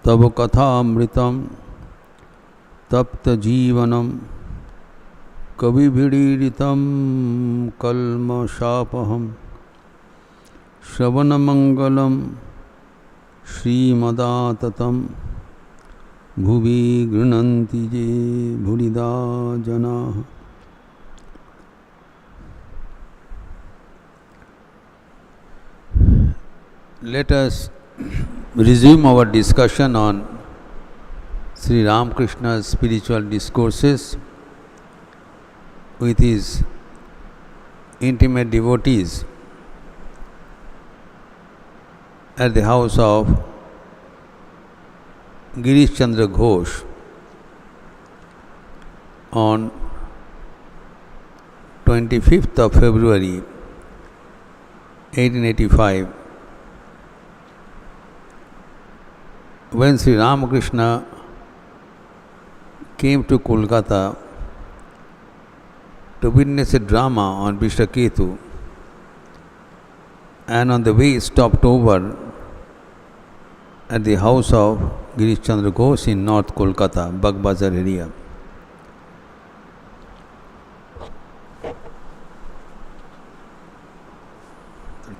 तव कथामृतं तप्त जीवनम कविभिडीडितं कल्मषापहं श्रवणमंगलं श्रीमदाततं भुवि गृह्णन्ति ये भूरिदा जनाः। Let us resume our discussion on Sri Ramakrishna's spiritual discourses with his intimate devotees at the house of Girish Chandra Ghosh on 25th of February 1885, when Sri Ramakrishna came to Kolkata to witness a drama on Vishwaketu, and on the way stopped over at the house of Girish Chandra Ghosh in North Kolkata, Bagbazar area.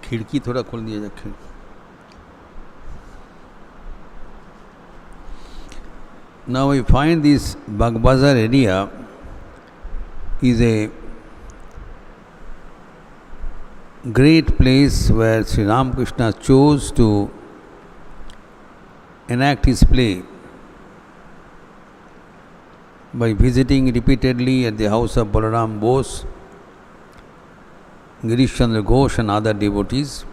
खिड़की थोड़ा खोल दिया जाए। Now we find this Bagbazar area is a great place where Sri Ramakrishna chose to enact his play by visiting repeatedly at the house of Balaram Bose, Girish Chandra Ghosh and other devotees,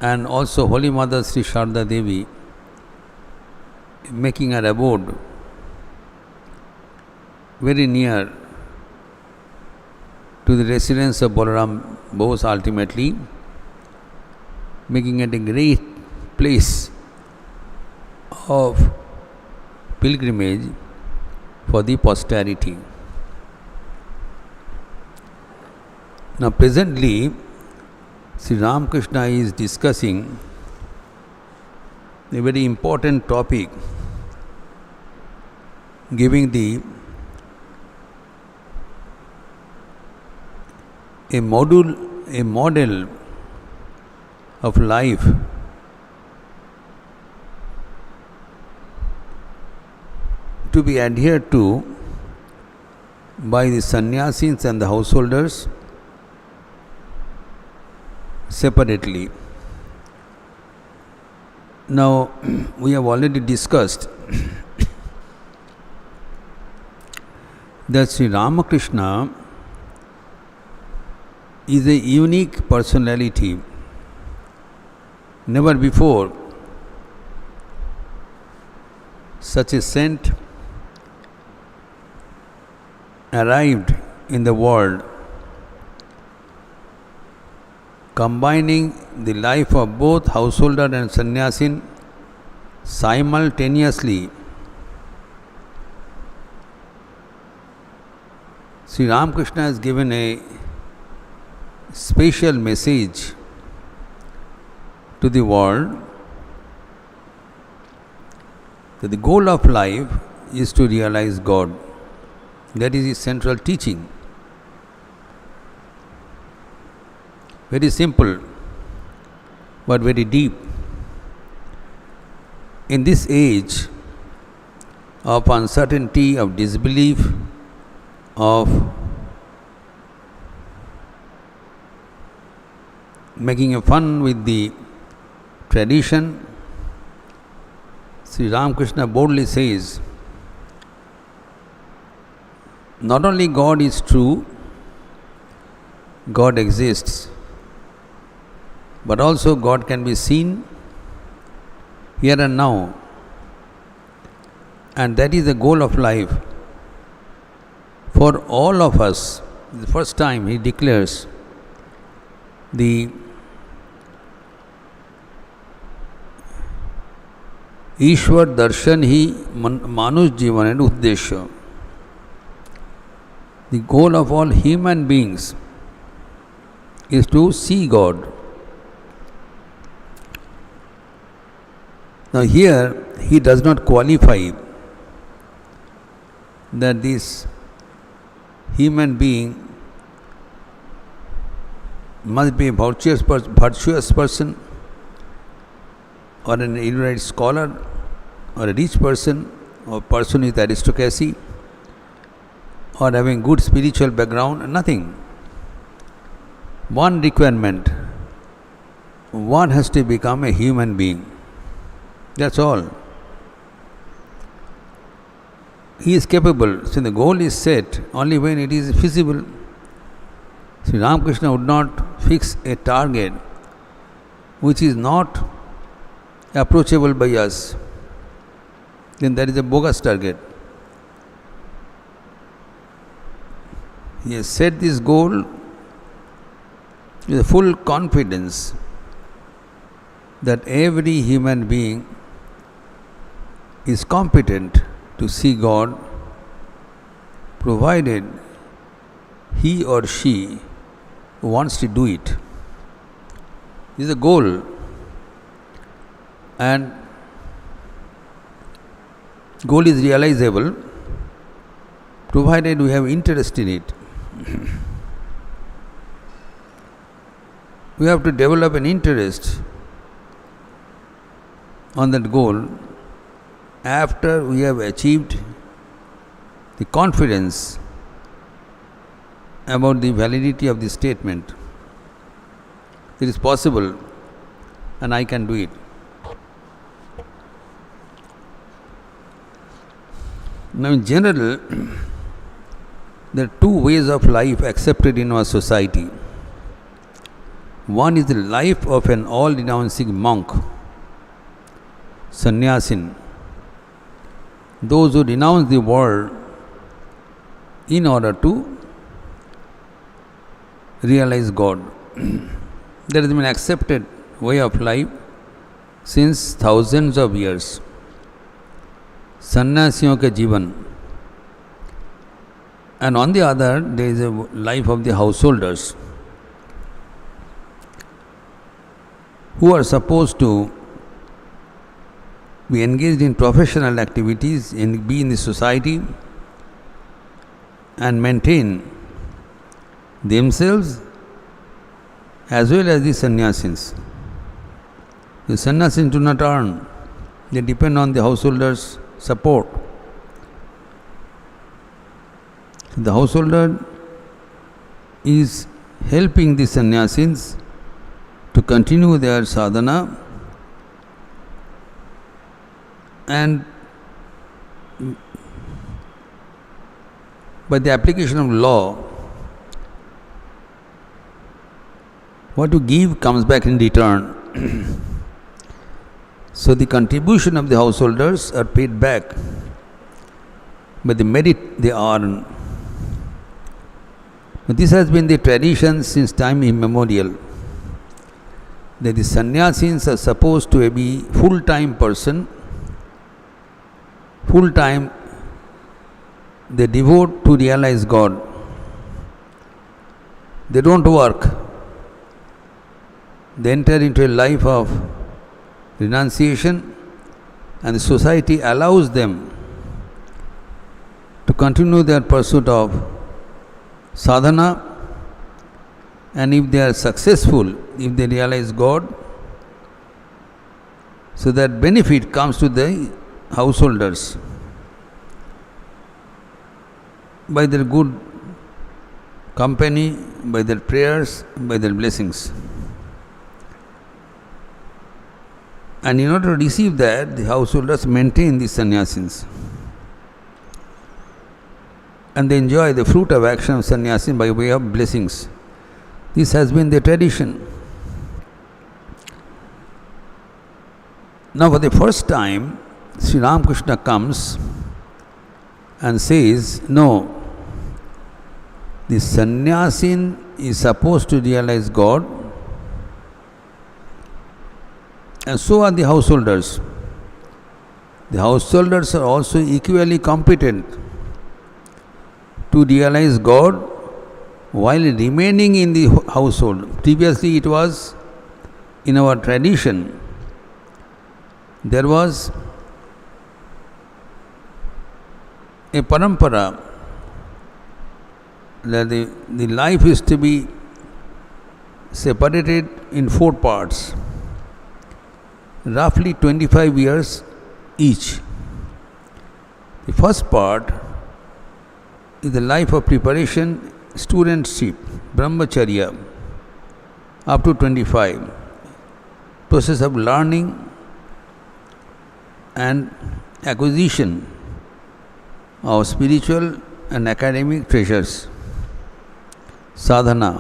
and also Holy Mother Sri Sharda Devi, making her abode very near to the residence of Balaram Bose, ultimately making it a great place of pilgrimage for the posterity. Now presently Sri Ramakrishna is discussing a very important topic, giving a model of life to be adhered to by the sannyasis and the householders separately. Now, we have already discussed that Sri Ramakrishna is a unique personality. Never before such a saint arrived in the world, combining the life of both householder and sannyasin simultaneously. Sri Ramakrishna has given a special message to the world that the goal of life is to realize God. That is his central teaching. Very simple, but very deep. In this age of uncertainty, of disbelief, of making a fun with the tradition, Sri Ramakrishna boldly says, not only God is true, God exists, but also God can be seen here and now. And that is the goal of life for all of us. The first time he declares the ईश्वर दर्शन ही मानुष जीवन उद्देश्य. The goal of all human beings is to see God. Now here he does not qualify that this human being must be a virtuous person or an erudite scholar or a rich person or person with aristocracy or having good spiritual background, nothing. One requirement, one has to become a human being. That's all. He is capable. So the goal is set only when it is feasible. Sri Ramakrishna would not fix a target which is not approachable by us. Then that is a bogus target. He has set this goal with full confidence that every human being is competent to see God, provided he or she wants to do it. This is the goal, and goal is realizable provided we have interest in it. We have to develop an interest on that goal after we have achieved the confidence about the validity of the statement. It is possible and I can do it. Now in general, there are two ways of life accepted in our society. One is the life of an all-renouncing monk, sannyasin, those who renounce the world in order to realize God. That has been accepted way of life since thousands of years. Sannyasiyon ke जीवन. And on the other, there is a life of the householders who are supposed to be engaged in professional activities and be in the society and maintain themselves as well as the sannyasins. The sannyasins do not earn, they depend on the householders' support. The householder is helping the sannyasins to continue their sadhana, and by the application of law, what you give comes back in return. So the contribution of the householders are paid back by the merit they earn. But this has been the tradition since time immemorial, that the sannyasins are supposed to be full-time person, full-time they devote to realize God. They don't work. They enter into a life of renunciation, and the society allows them to continue their pursuit of sadhana, and if they are successful, if they realize God, so that benefit comes to the householders by their good company, by their prayers, by their blessings. And in order to receive that, the householders maintain the sannyasins. And they enjoy the fruit of action of sannyasin by way of blessings. This has been the tradition. Now for the first time, Sri Ramakrishna comes and says, no, the sannyasin is supposed to realize God, and so are the householders. The householders are also equally competent to realize God while remaining in the household. Previously it was in our tradition there was a parampara that the life is to be separated in 4 parts, roughly 25 years each. The first part is the life of preparation, studentship, brahmacharya, up to 25. Process of learning and acquisition of spiritual and academic treasures, sadhana.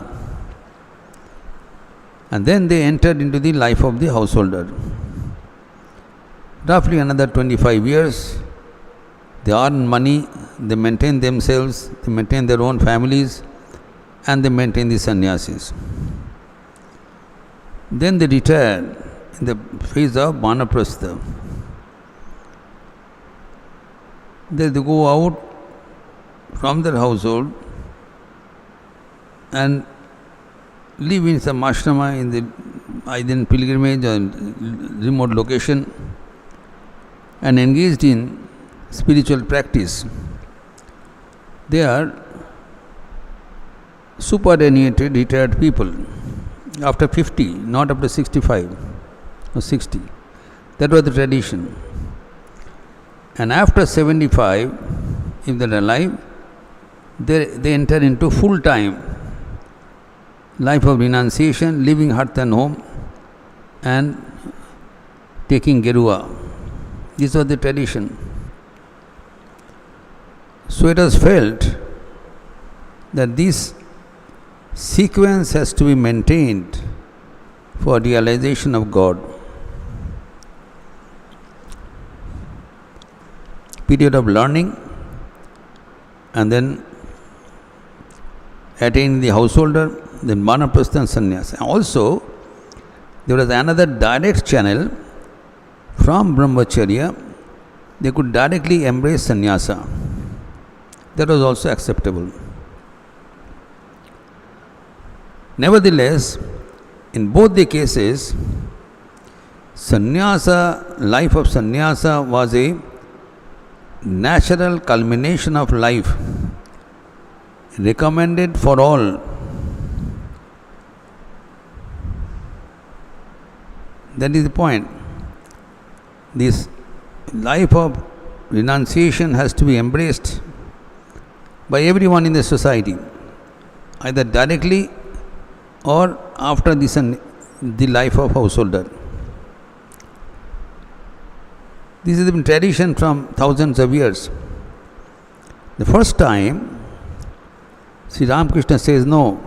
And then they entered into the life of the householder. Roughly another 25 years, they earn money, they maintain themselves, they maintain their own families, and they maintain the sannyasis. Then they retire in the phase of vanaprastha. They go out from their household and live in some ashrama in the either in pilgrimage or remote location and engaged in spiritual practice. They are superannuated retired people after 50, not after 65 or 60. That was the tradition. And after 75, if they are alive, they enter into full-time life of renunciation, leaving hearth and home and taking gerua. This was the tradition. So it was felt that this sequence has to be maintained for realization of God. Period of learning and then attain the householder, then vanaprastha and sannyasa. Also, there was another direct channel from brahmacharya. They could directly embrace sannyasa. That was also acceptable. Nevertheless, in both the cases, sannyasa, life of sannyasa was a natural culmination of life, recommended for all. That is the point. This life of renunciation has to be embraced by everyone in the society, either directly or after the life of householder. This has been tradition from thousands of years. The first time, Sri Ramakrishna says, no,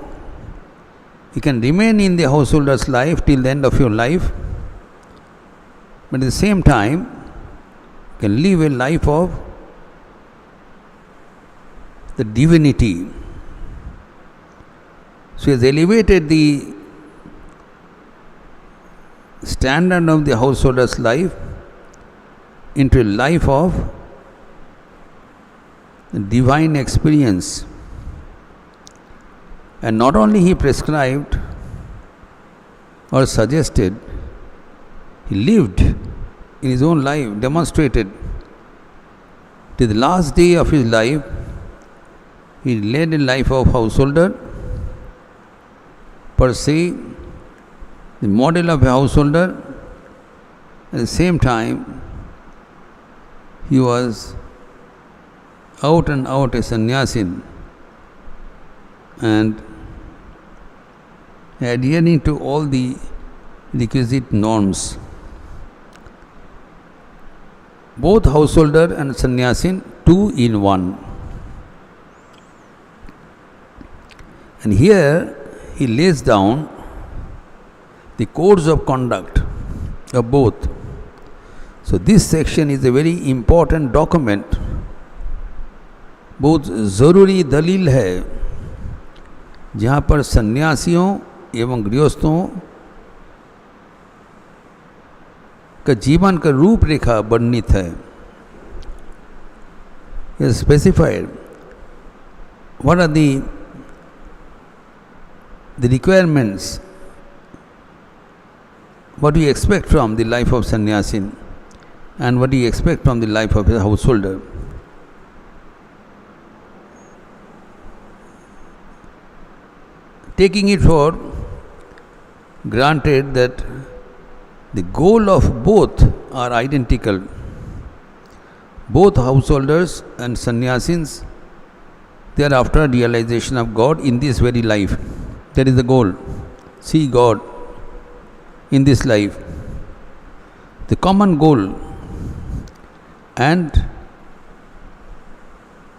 you can remain in the householder's life till the end of your life, but at the same time, you can live a life of the divinity. So he has elevated the standard of the householder's life into a life of divine experience. And not only he prescribed or suggested, he lived in his own life, demonstrated. To the last day of his life, he led a life of householder, per se, the model of a householder. At the same time, he was out and out a sannyasin and adhering to all the requisite norms. Both householder and sannyasin, 2 in 1. And here he lays down the codes of conduct of both. So this section is a very important document. बहुत ज़रूरी दलील है जहाँ पर सन्यासियों एवं गृहस्थों का जीवन का रूपरेखा वर्णित है. It is specified what are the requirements, what do you expect from the life of sannyasin, and what he expects from the life of his householder. Taking it for granted that the goal of both are identical. Both householders and sannyasins, they are after realization of God in this very life. That is the goal. See God in this life. The common goal and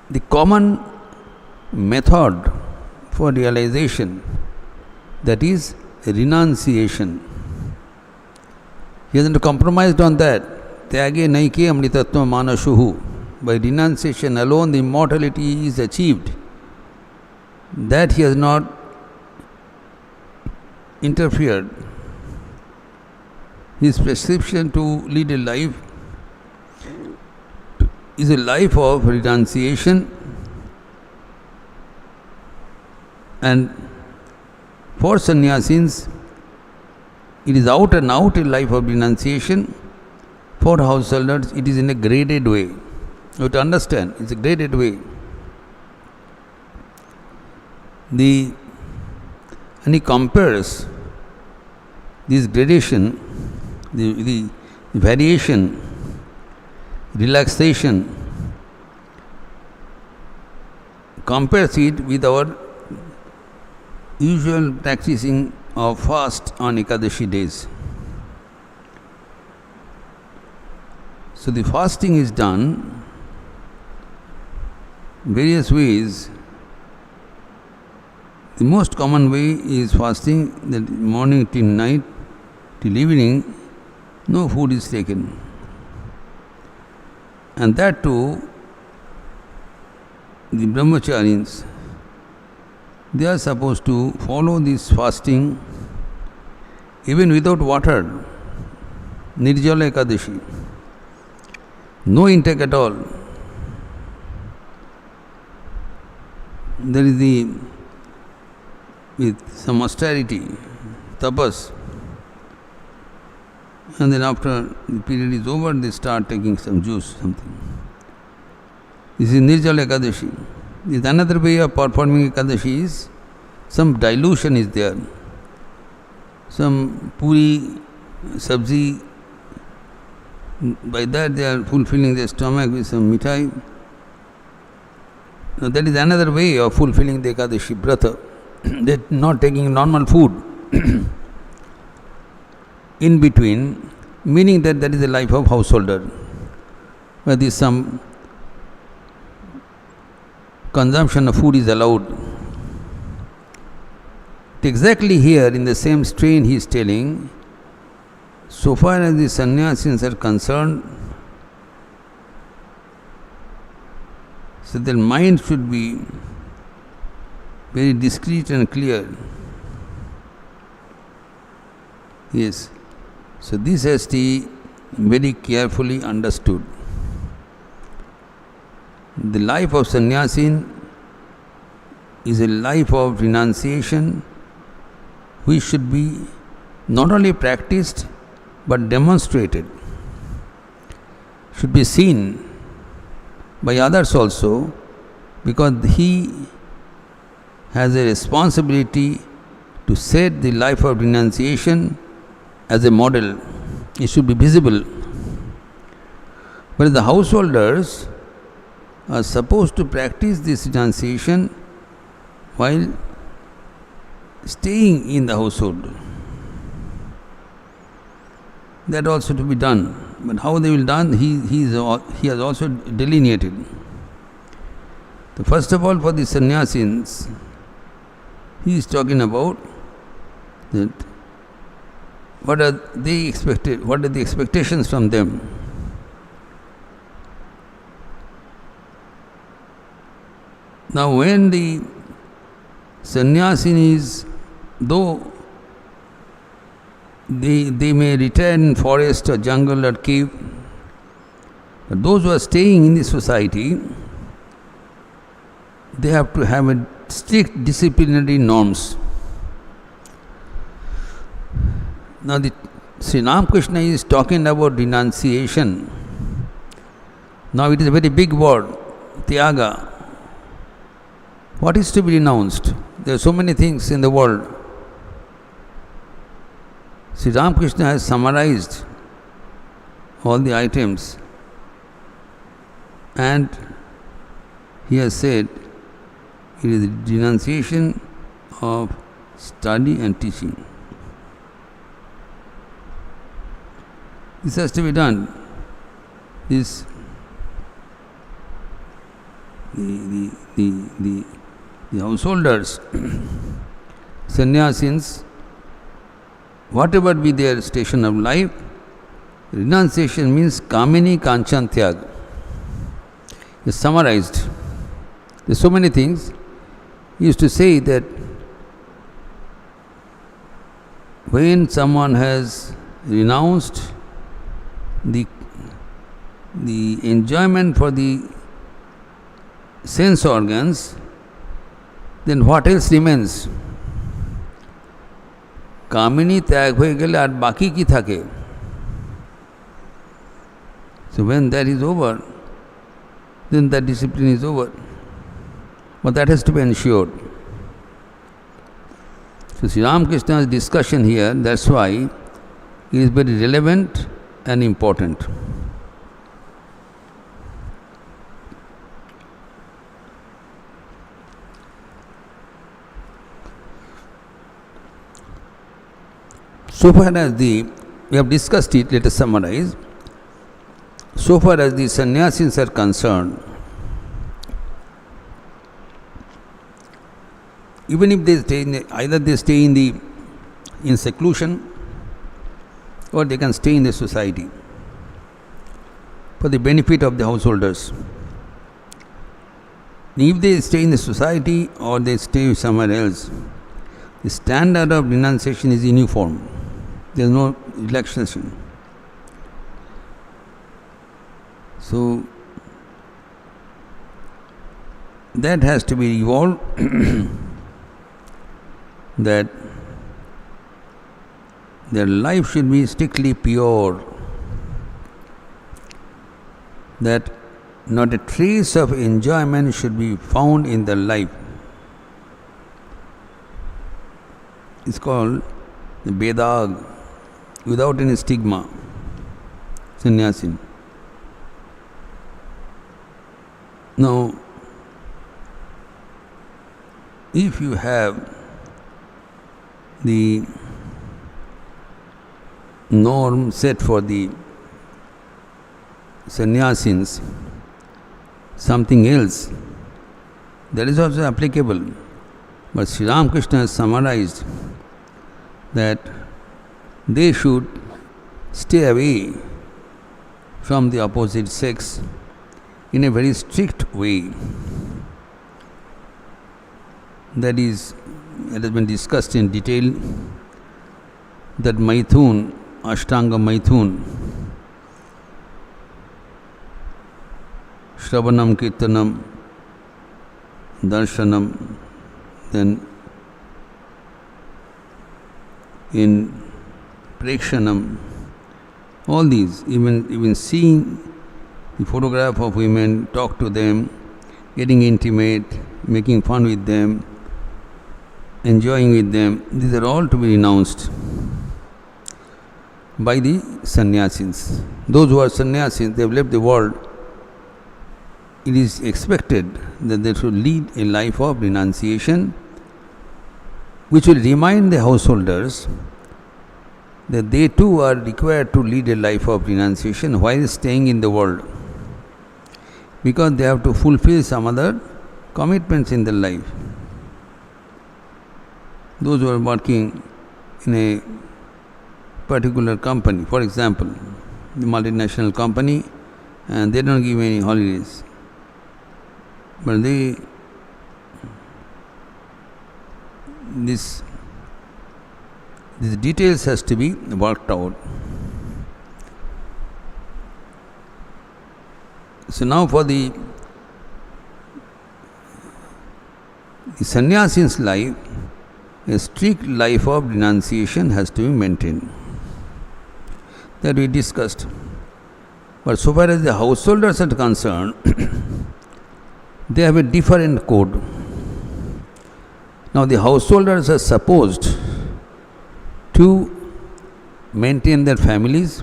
the common method for realization, that is renunciation. He hasn't compromised on that. Tyage naike amritatva manashuhu. By renunciation alone the immortality is achieved. That he has not interfered. His prescription to lead a life is a life of renunciation, and for sannyasins it is out and out a life of renunciation. For householders it is in a graded way. You have to understand, it's a graded way. And he compares this gradation, the variation, relaxation, compares it with our usual practicing of fast on Ekadashi days. So the fasting is done various ways. The most common way is fasting that morning till night, till evening, no food is taken. And that too, the brahmacharis, they are supposed to follow this fasting even without water, Nirjala Ekadashi. No intake at all. There is with some austerity, tapas, and then after the period is over, they start taking some juice, something. This is Nirjala Ekadashi. This another way of performing Ekadashi is some dilution is there. Some puri, sabzi, by that they are fulfilling their stomach with some mithai. Now that is another way of fulfilling the Ekadashi Brata. They are not taking normal food in between, meaning that that is the life of householder, where there is some consumption of food is allowed. Exactly here in the same strain he is telling, so far as the sannyasins are concerned, so their mind should be very discreet and clear. Yes. So this has to be very carefully understood. The life of sannyasin is a life of renunciation which should be not only practiced but demonstrated, should be seen by others also, because he has a responsibility to set the life of renunciation as a model. It should be visible. But the householders are supposed to practice this renunciation while staying in the household. That also to be done. But how they will done, he has also delineated. So first of all, for the sannyasins, he is talking about that what are they expected, what are the expectations from them. Now when the sannyasin is, though they may retire in forest or jungle or cave, but those who are staying in the society, they have to have a strict disciplinary norms. Now Sri Ramakrishna is talking about renunciation Now it is a very big word, Tyaga. What is to be renounced? There are so many things in the world. Sri Ramakrishna has summarized all the items and he has said it is the denunciation of study and teaching. This has to be done. This the householders, sannyasins, whatever be their station of life, renunciation means kamini kanchan tyag. It's summarized. There are so many things. He used to say that when someone has renounced the enjoyment for the sense organs, then what else remains? Kamini tyag hoye gele ar baki ki thake. So when that is over, then that discipline is over. But that has to be ensured. So Sri Ramakrishna's discussion here, that's why it is very relevant and important. So far as we have discussed it, let us summarize. So far as the sannyasis are concerned, even if they stay either they stay in seclusion or they can stay in the society for the benefit of the householders. If they stay in the society or they stay somewhere else, the standard of renunciation is uniform. There is no relaxation. So that has to be evolved. That their life should be strictly pure, that not a trace of enjoyment should be found in their life. It's called the Vedag, without any stigma, sannyasin. Now, if you have the norm set for the sannyasins, something else, that is also applicable. But Sri Ramakrishna has summarized that they should stay away from the opposite sex in a very strict way. That is, it has been discussed in detail, that Maithun, Ashtanga Maithun, Shravanam, Kirtanam, Darshanam, then in Prekshanam, all these, even seeing the photograph of women, talk to them, getting intimate, making fun with them, enjoying with them, these are all to be renounced by the sannyasins. Those who are sannyasins, they have left the world. It is expected that they should lead a life of renunciation, which will remind the householders that they too are required to lead a life of renunciation while staying in the world, because they have to fulfill some other commitments in their life. Those who are working in a particular company, for example, the multinational company, and they don't give any holidays, but these details has to be worked out. So now for the sannyasin's life, a strict life of renunciation has to be maintained. That we discussed. But so far as the householders are concerned, they have a different code. Now the householders are supposed to maintain their families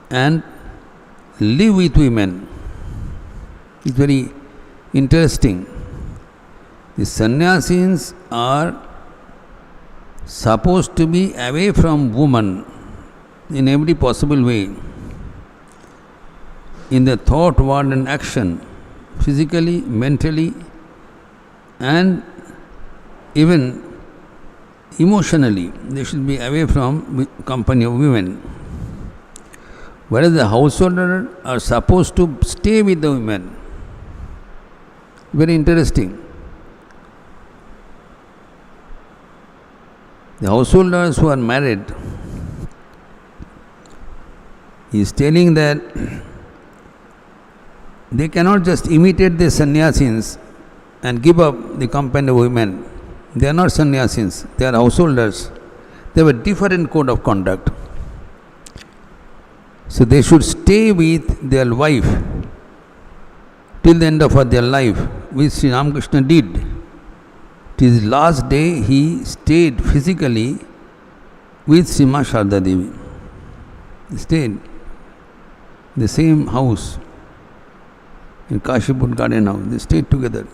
and live with women. It's very interesting. The sannyasis are supposed to be away from woman in every possible way, in their thought, word and action, physically, mentally, and even emotionally. They should be away from company of women. Whereas the householders are supposed to stay with the women. Very interesting. The householders who are married, he is telling that they cannot just imitate the sannyasis and give up the company of women. They are not sannyasis, they are householders. They have a different code of conduct. So they should stay with their wife till the end of their life, which Sri Ramakrishna did. Till his last day, he stayed physically with Srimati Sharda Devi. He stayed in the same house, in Kashipur Garden House. They stayed together.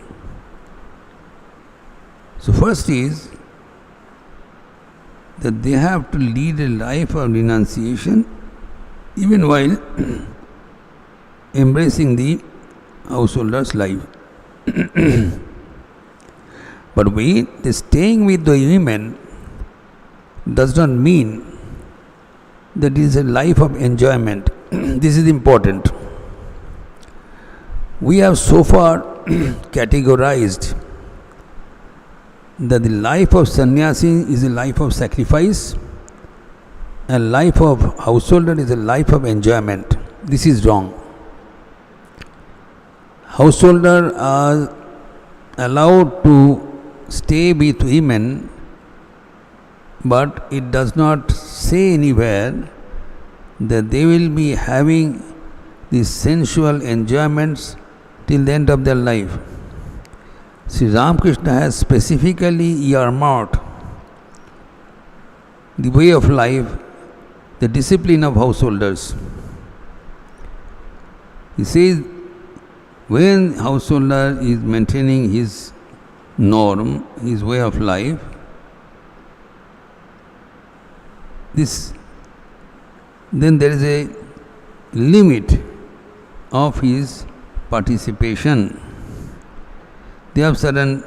So first is that they have to lead a life of renunciation even while embracing the householder's life. But the staying with the women does not mean that it is a life of enjoyment. This is important. We have so far categorized that the life of sannyasi is a life of sacrifice and life of householder is a life of enjoyment. This is wrong. Householder are allowed to stay with women, but it does not say anywhere that they will be having these sensual enjoyments till the end of their life. Sri Ramakrishna has specifically earmarked the way of life, the discipline of householders. He says, when householder is maintaining his norm, his way of life, then there is a limit of his participation. They have certain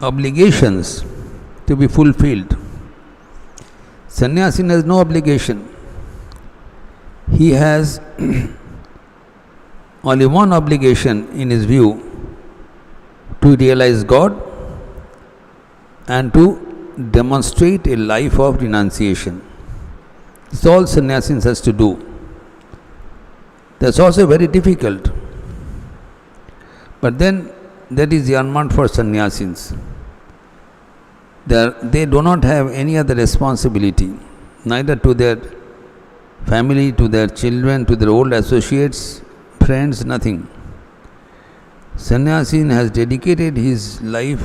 obligations to be fulfilled. Sannyasin has no obligation. He has only one obligation in his view: to realize God and to demonstrate a life of renunciation. It's all sannyasin has to do. That's also very difficult. But then that is earmarked for sannyasins. They do not have any other responsibility, neither to their family, to their children, to their old associates, friends, nothing. Sannyasin has dedicated his life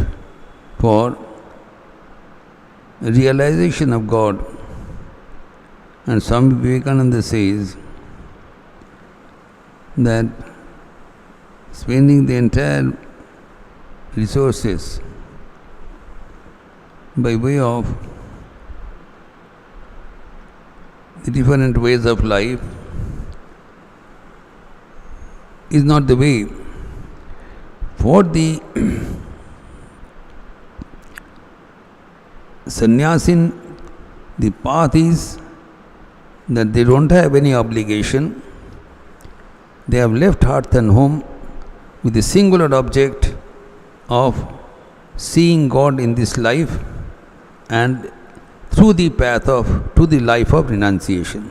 for realization of God. And Swami Vivekananda says that spending the entire resources by way of the different ways of life is not the way. For the sannyasin, the path is that they don't have any obligation. They have left hearth and home with the singular object of seeing God in this life and through the path to the life of renunciation.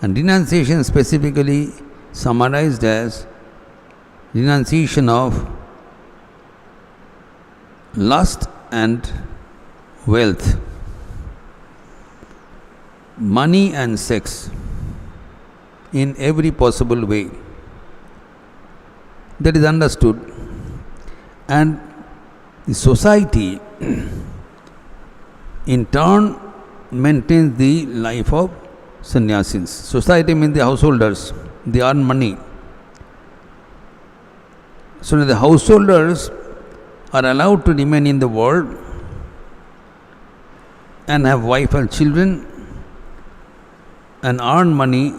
And renunciation specifically summarized as renunciation of lust and wealth. money and sex in every possible way. That is understood. And the society in turn maintains the life of sannyasis. Society means the householders. They earn money. So the householders are allowed to remain in the world and have wife and children and earn money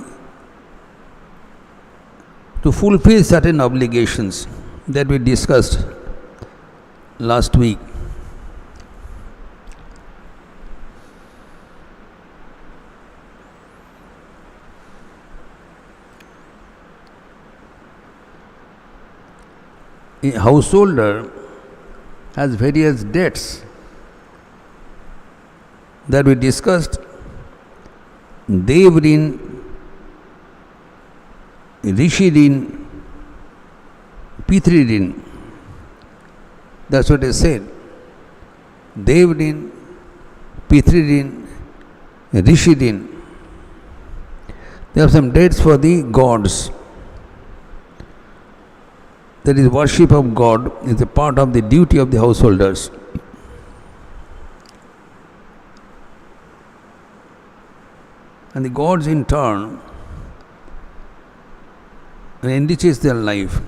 to fulfill certain obligations that we discussed last week. A householder has various debts that we discussed. Dev rin, Rishi rin, Pitri rin. That's what I said. Dev rin, Pitri rin, Rishi rin. There are some debts for the gods. That is, worship of God is a part of the duty of the householders. And the gods in turn enriches their life.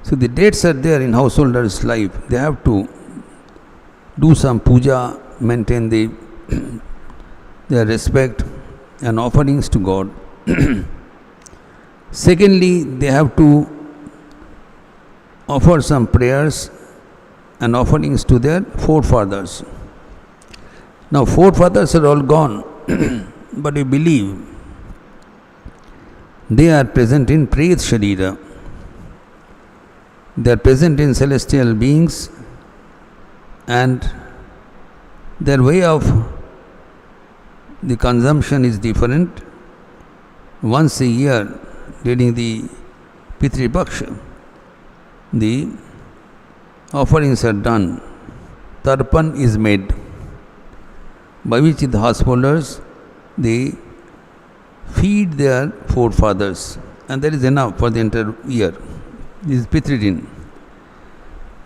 So the dates are there in householders' life. They have to do some puja, maintain their respect and offerings to God. Secondly, they have to offer some prayers and offerings to their forefathers. Now, forefathers are all gone, but we believe they are present in Pret Sharira. They are present in celestial beings, and their way of the consumption is different. Once a year, during the Pitri Paksha, the offerings are done. Tarpan is made, by which the householders, they feed their forefathers, and that is enough for the entire year. This is Pitri din.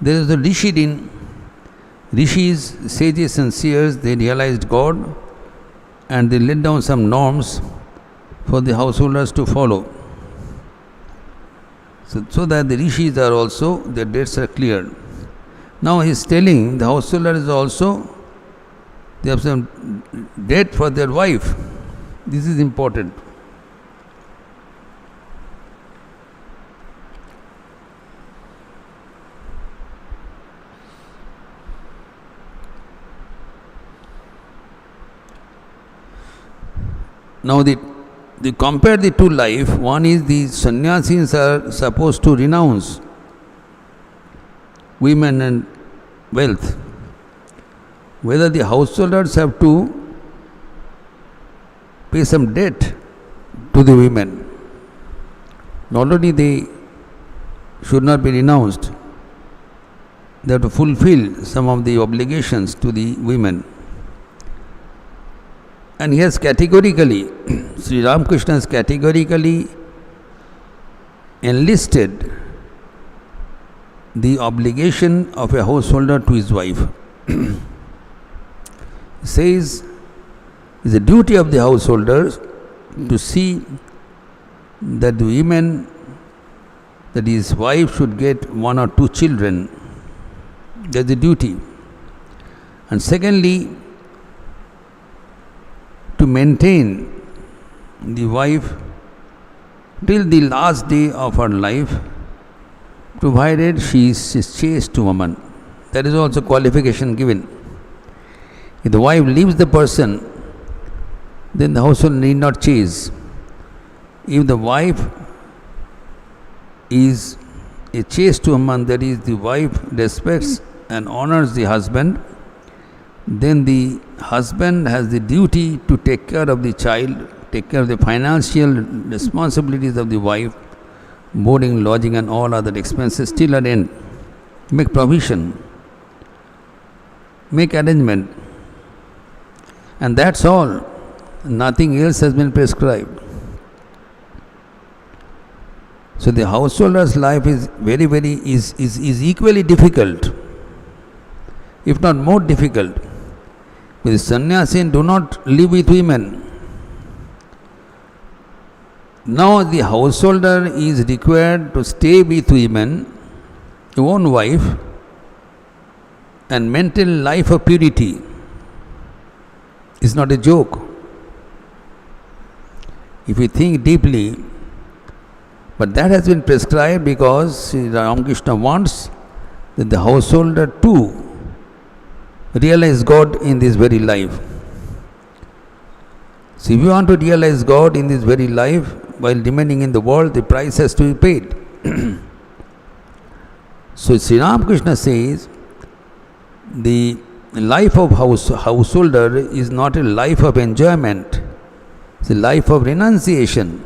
There is the Rishi din. Rishis, sages and seers, they realized God and they laid down some norms for the householders to follow. So that the Rishis are also, their debts are cleared. Now he is telling the householders also, they have some debt for their wife. This is important. Now they compare the two life. One is the sannyasis are supposed to renounce women and wealth. Whether the householders have to pay some debt to the women. Not only they should not be renounced, they have to fulfill some of the obligations to the women. And he has categorically, Sri Ramakrishna has categorically enlisted the obligation of a householder to his wife. He says, it's the duty of the householders to see that the women, that his wife should get 1 or 2 children. That's the duty. And secondly, to maintain the wife till the last day of her life, provided she is a chaste woman. That is also qualification given. If the wife leaves the person, then the household need not chase. If the wife is a chaste woman, that is, the wife respects and honors the husband, then the husband has the duty to take care of the child, take care of the financial responsibilities of the wife, boarding, lodging and all other expenses till an end. Make provision, make arrangement. And that's all. Nothing else has been prescribed. So the householder's life is is equally difficult, if not more difficult. But the sannyasin do not live with women. Now the householder is required to stay with women, your own wife, and maintain life of purity. Is not a joke. If you think deeply, but that has been prescribed because Sri Ramakrishna wants that the householder too realize God in this very life. So if you want to realize God in this very life while remaining in the world, the price has to be paid. So Sri Ramakrishna says the life of householder is not a life of enjoyment, it's a life of renunciation.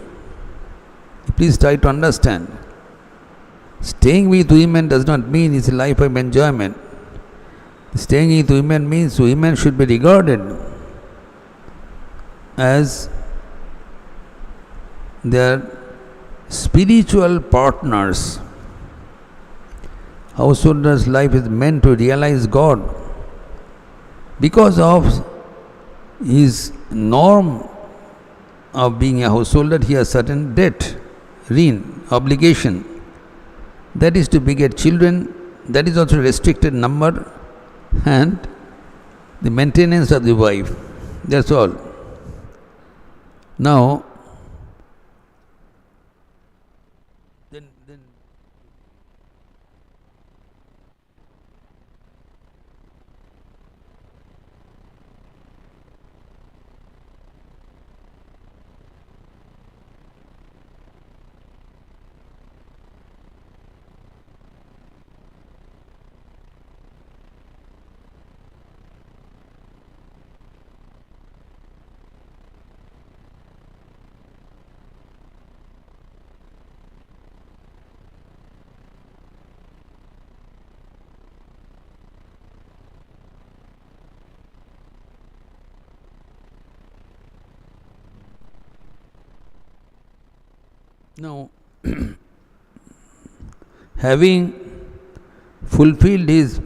Please try to understand. Staying with women does not mean it's a life of enjoyment. Staying with women means women should be regarded as their spiritual partners. Householder's life is meant to realize God. Because of his norm of being a householder, he has certain debt, obligation. That is to beget children, that is also restricted number, and the maintenance of the wife. That's all. Now, then Now, having fulfilled his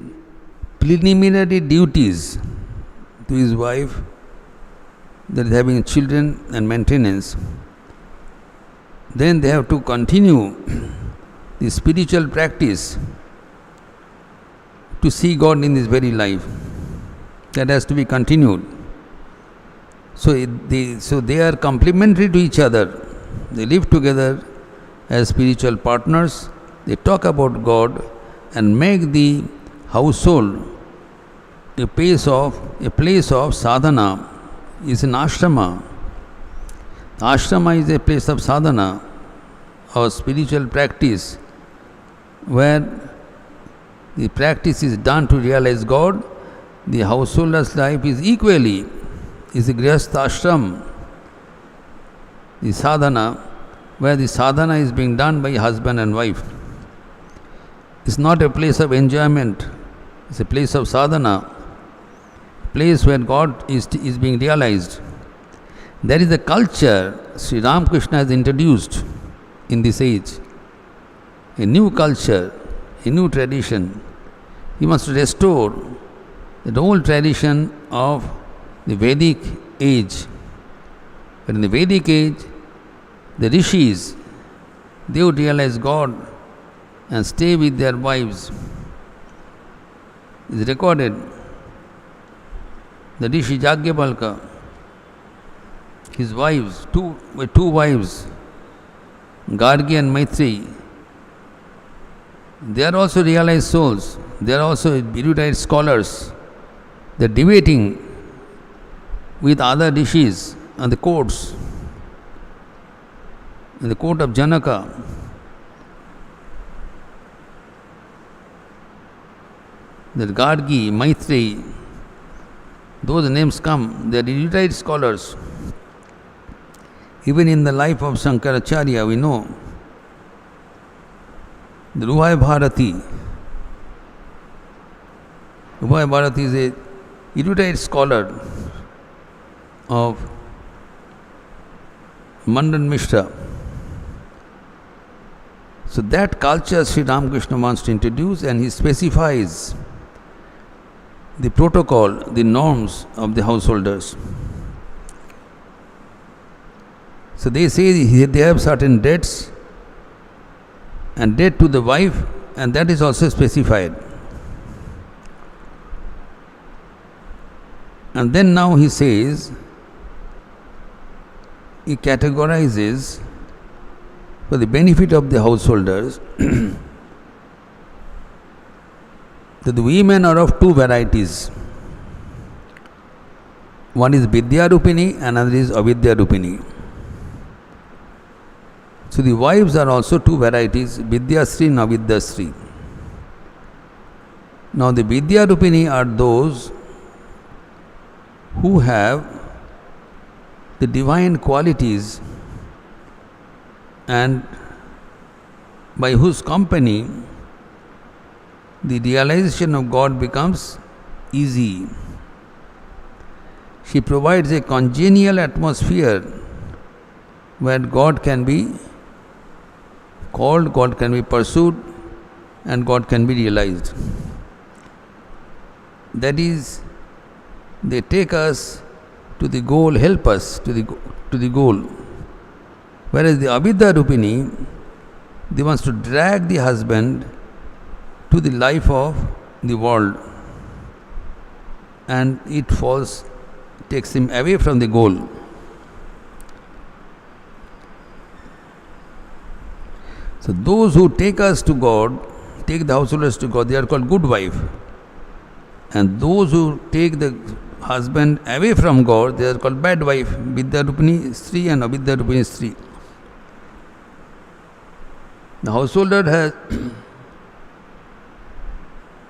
preliminary duties to his wife, that is having children and maintenance, then they have to continue the spiritual practice to see God in this very life. That has to be continued. So they are complementary to each other. They live together as spiritual partners. They talk about God and make the household a place of sadhana. Is an ashrama. Ashrama is a place of sadhana or spiritual practice where the practice is done to realize God. The householder's life is a grihastha ashram. The sadhana, where the sadhana is being done by husband and wife. It's not a place of enjoyment, it's a place of sadhana, place where God is being realized. That is the culture Sri Ramakrishna has introduced in this age. A new culture, a new tradition. He must restore the old tradition of the Vedic age. But in the Vedic age, the rishis, they would realize God and stay with their wives. It is recorded. The rishi Jagyabalka, his wives, two wives, Gargi and Maitri, they are also realized souls. They are also erudite scholars. They are debating with other rishis on the courts, in the court of Janaka. That Gargi, Maitri, those names come, they are erudite scholars. Even in the life of Shankaracharya, we know the Ruhai Bharati. Ruhai Bharati is a erudite scholar of Mandan Mishra. So that culture Sri Ramakrishna wants to introduce, and he specifies the protocol, the norms of the householders. So they say they have certain debts, and debt to the wife, and that is also specified. And then now he says, he categorizes for the benefit of the householders that the women are of two varieties. One is Vidya Rupini, another is Avidya Rupini. So the wives are also two varieties, Vidya Sri and Avidya Sri. Now the Vidya Rupini are those who have the divine qualities and by whose company the realization of God becomes easy. She provides a congenial atmosphere where God can be called, God can be pursued, and God can be realized. That is, they take us to the goal, help us to the goal. Whereas the Avidya Rupini, they wants to drag the husband to the life of the world, and it takes him away from the goal. So those who take us to God, take the householders to God, they are called good wife. And those who take the husband away from God, they are called bad wife, Vidya Rupini Sri and Avidya Rupini Sri. The householder has,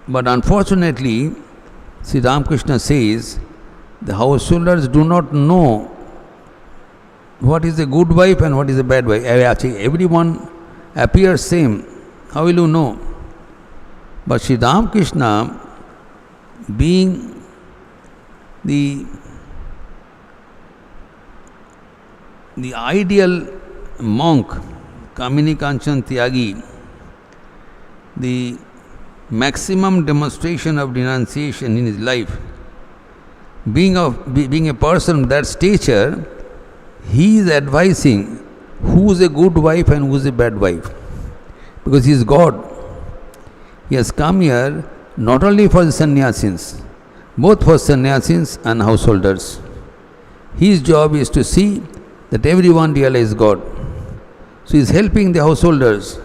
but unfortunately, Sri Ramakrishna says, the householders do not know what is a good wife and what is a bad wife. Actually, everyone appears same. How will you know? But Sri Ramakrishna, being the ideal monk, Kamini Kanchan Tyagi, the maximum demonstration of renunciation in his life, being a person of that stature, he is advising who is a good wife and who is a bad wife, because he is God. He has come here not only for the sannyasins, both for sannyasins and householders. His job is to see that everyone realize God. So he is helping the householders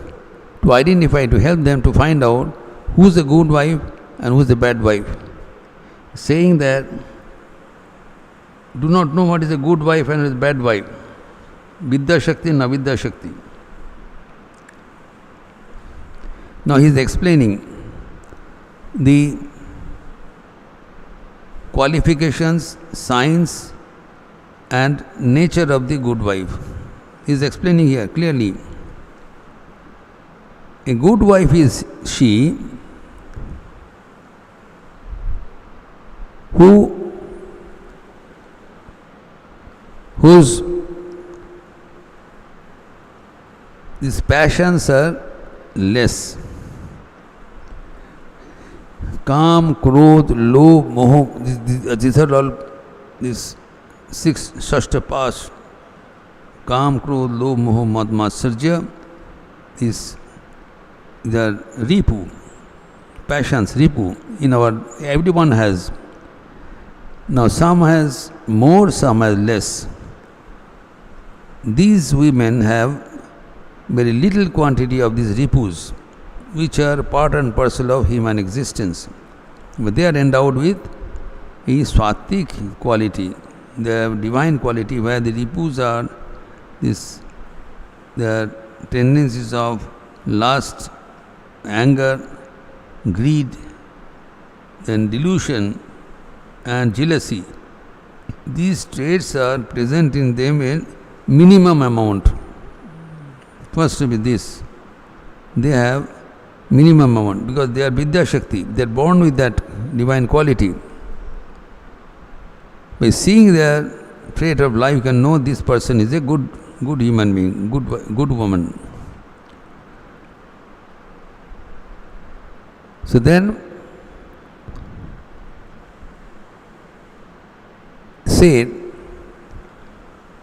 to identify, to help them to find out who is a good wife and who is a bad wife. Saying that do not know what is a good wife and what is a bad wife. Vidya Shakti and Avidya Shakti. Now he is explaining the qualifications, signs and nature of the good wife. He is explaining here clearly. A good wife is she whose these passions are less. Kam, Krodh, Lobh, Moh, these are all these 6 Shashtapas. Kam, Krodh, Lobh, Moh, Mad, Matsarya. These are Ripu, passions, Ripu. Everyone has. Now some has more, some has less. These women have very little quantity of these Ripus, which are part and parcel of human existence. But they are endowed with a Swatik quality. They have divine quality, where the Ripus are the tendencies of lust, anger, greed, then delusion and jealousy. These traits are present in them in minimum amount. First with this, they have minimum amount, because they are Vidya Shakti, they are born with that divine quality. By seeing their trait of life, you can know this person is a good human being, good woman. So then, say,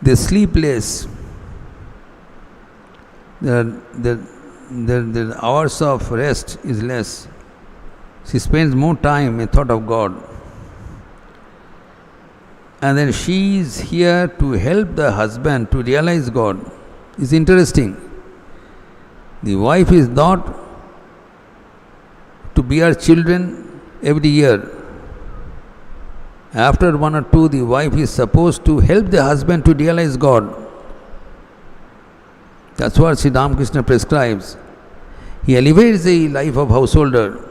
they sleep less. The hours of rest is less. She spends more time in thought of God. And then she is here to help the husband to realize God. It's interesting. The wife is not to bear children every year. After 1 or 2, the wife is supposed to help the husband to realize God. That's what Sri Ramakrishna prescribes. He elevates the life of householder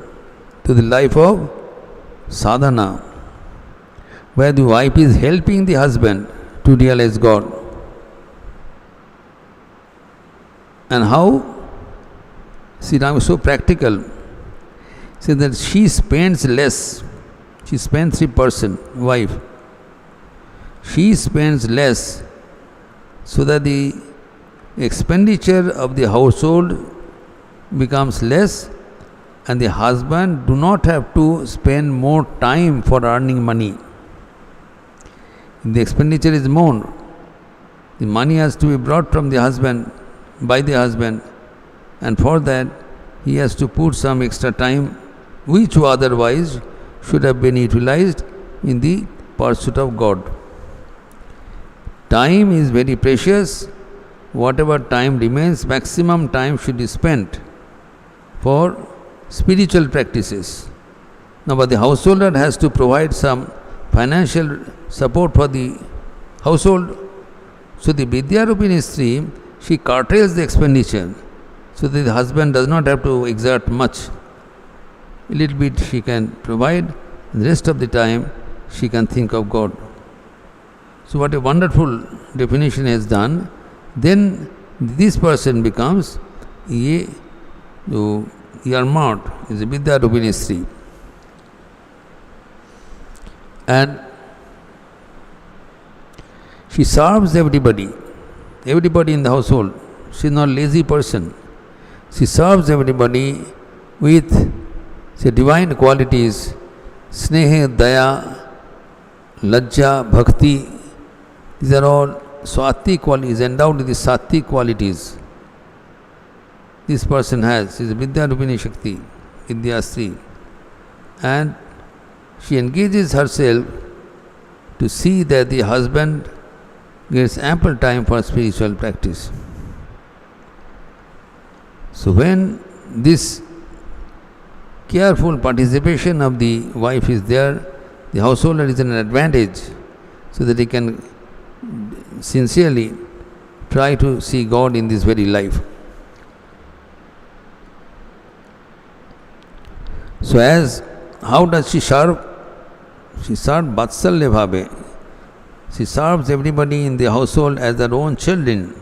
to the life of sadhana, where the wife is helping the husband to realize God. And how? Sri Ram is so practical. So that she spends less. She spends 3%, wife. She spends less so that the expenditure of the household becomes less and the husband do not have to spend more time for earning money. The expenditure is more. The money has to be brought from the husband, by the husband, and for that he has to put some extra time which otherwise should have been utilized in the pursuit of God. Time is very precious. Whatever time remains, maximum time should be spent for spiritual practices. Now, but the householder has to provide some financial support for the household. So, the Vidyarupini Stri, she curtails the expenditure so that the husband does not have to exert much. A little bit she can provide, and the rest of the time she can think of God. So, what a wonderful definition is done. Then this person becomes earmarked is a Vidyarupini Stri. And she serves everybody in the household. She is not a lazy person. She serves everybody with divine qualities, sneha, daya, lajja, bhakti. These are all Sattvic qualities, endowed with the Sattvic qualities. This person has, she is Vidyarupini Shakti, Vidyastri. And she engages herself to see that the husband gets ample time for spiritual practice. So when this careful participation of the wife is there, the householder is an advantage so that he can sincerely try to see God in this very life. So how does she serve? She serves Vatsalya Bhave. She serves everybody in the household as their own children,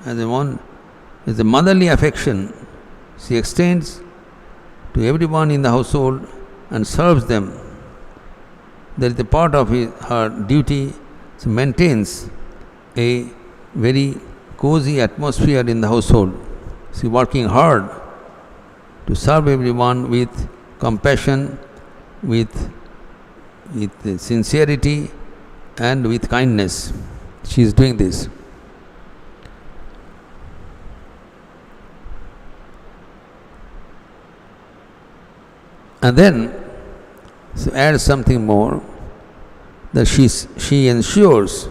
as a motherly affection. She extends to everyone in the household and serves them. That is a part of her duty. She maintains a very cozy atmosphere in the household. She is working hard to serve everyone with compassion, with sincerity and with kindness. She is doing this. And then add something more, that she ensures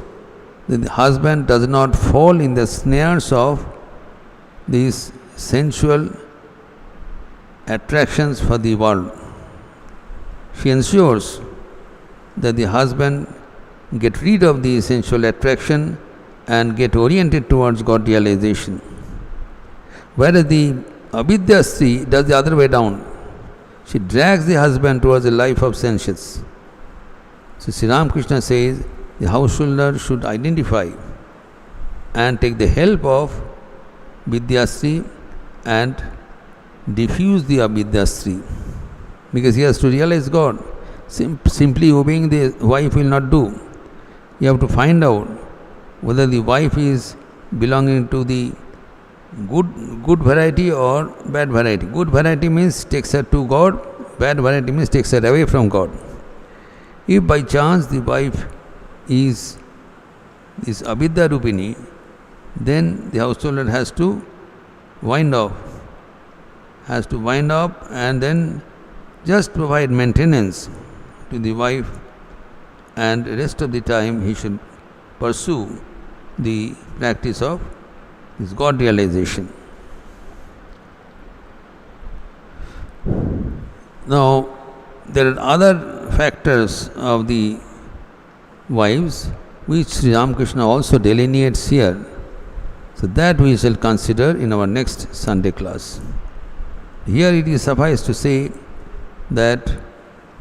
that the husband does not fall in the snares of these sensual attractions for the world. She ensures that the husband get rid of the sensual attraction and get oriented towards God realization. Whereas the Avidya Stri does the other way down. She drags the husband towards a life of sensuous. So Sri Ramakrishna says the householder should identify and take the help of Vidyastri and diffuse the Avidyastri, because he has to realize God. Simply obeying the wife will not do. you have to find out whether the wife is belonging to the good variety or bad variety. Good variety means takes her to God, bad variety means takes her away from God. If by chance the wife is Avidya Rupini, then the householder has to wind up and then just provide maintenance to the wife, and the rest of the time he should pursue the practice of this God realization. Now, there are other factors of the wives which Sri Ramakrishna also delineates here. So that we shall consider in our next Sunday class. Here it is suffice to say that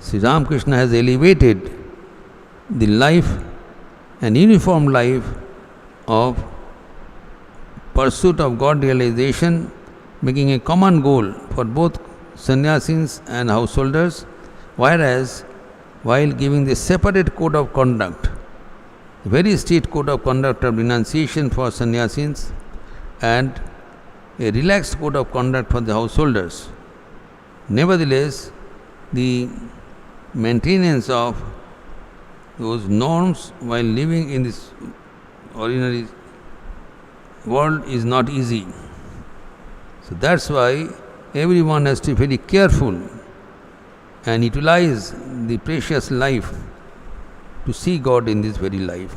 Sri Ramakrishna has elevated the life and uniform life of pursuit of God realization, making a common goal for both sannyasis and householders, whereas while giving the separate code of conduct, a very strict code of conduct of renunciation for sannyasis and a relaxed code of conduct for the householders, nevertheless, the maintenance of those norms while living in this ordinary world is not easy. So that's why everyone has to be very careful and utilize the precious life to see God in this very life.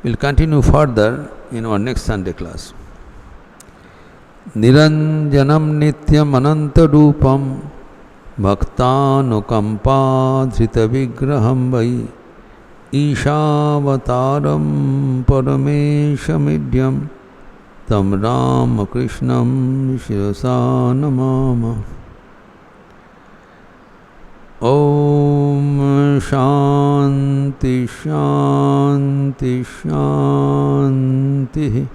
We'll continue further in our next Sunday class. Niranjanam nityam anantarupam bhaktanukampadhrita vigraham vai Ishāvataram parameshamidhyam tam Ramakrishnam shirasa namama. Om Shanti Shanti Shanti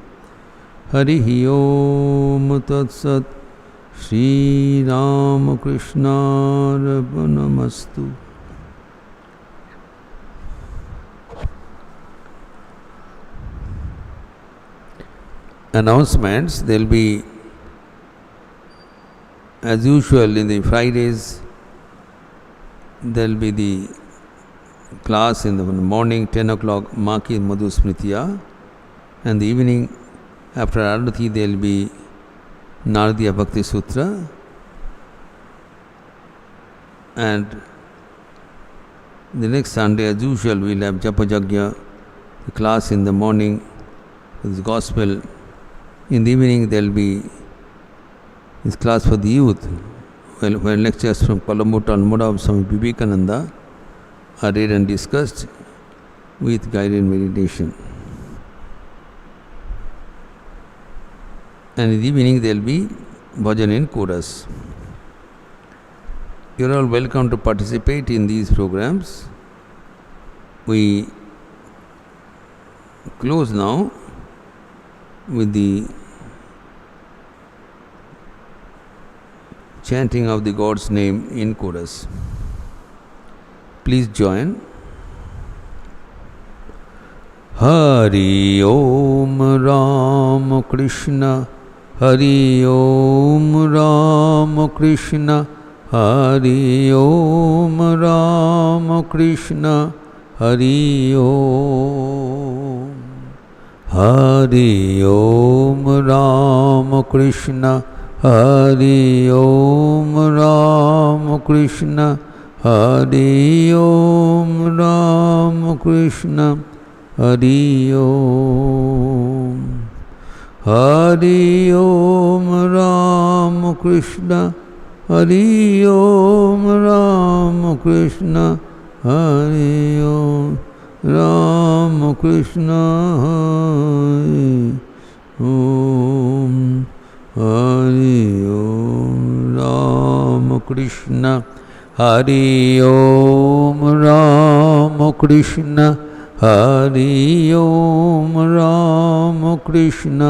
Harihi Om Tat Sat Shri Ramakrishna Arpanamastu. Announcements. There will be, as usual, in the Fridays, there will be the class in the morning, 10 o'clock, Maki Madhu Smritiya, and the evening, after Arati, there will be Naradiya Bhakti Sutra, and the next Sunday, as usual, we will have Japa Jagya, the class in the morning with the Gospel. In the evening, there will be this class for the youth, where lectures from Colombo Talmud of Swami Vivekananda are read and discussed with guided meditation. And in the evening, there will be bhajan in chorus. You are all welcome to participate in these programs. We close now with the chanting of the God's name in chorus. Please join. Hari Om Ramakrishna, Hari Om Ramakrishna, Hari Om Ramakrishna, Hari Om. Hari Om Ramakrishna, Hari Om Ramakrishna, Hari Om Ramakrishna, Hari Om. Hari Om Ramakrishna, Hari Om Ramakrishna, Hari Om Ramakrishna, Hari Om. Hari Om Ramakrishna, Hari Om Ramakrishna, Hari Om Ramakrishna,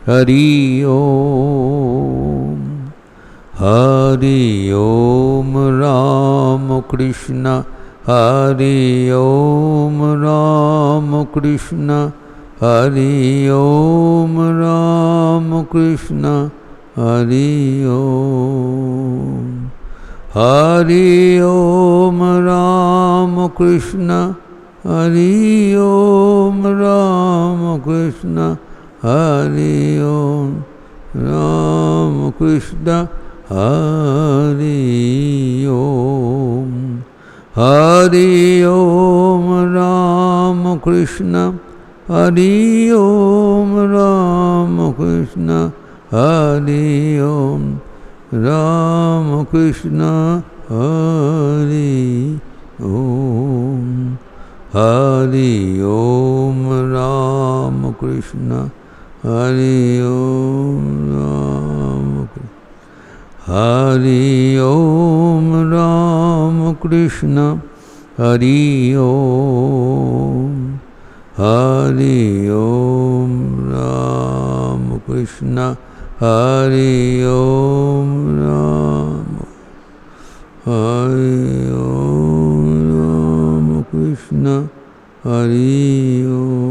Hari Om. Hari Om Ramakrishna, Hari Om Ramakrishna, Hari Om Ramakrishna, Hari Om. Hari Om Ramakrishna, Hari Om Ramakrishna, Hari Om Ramakrishna, Hari Om. Hari Om Ramakrishna, Hari Om Ramakrishna, Hari Om Ramakrishna, Hari Om. Hari Om Ramakrishna, Hari Om Ramakrishna, Hari Om Ramakrishna, Hari Om. Hari Om Ramakrishna, Hari Om Hari Om Ramakrishna, Hari Om.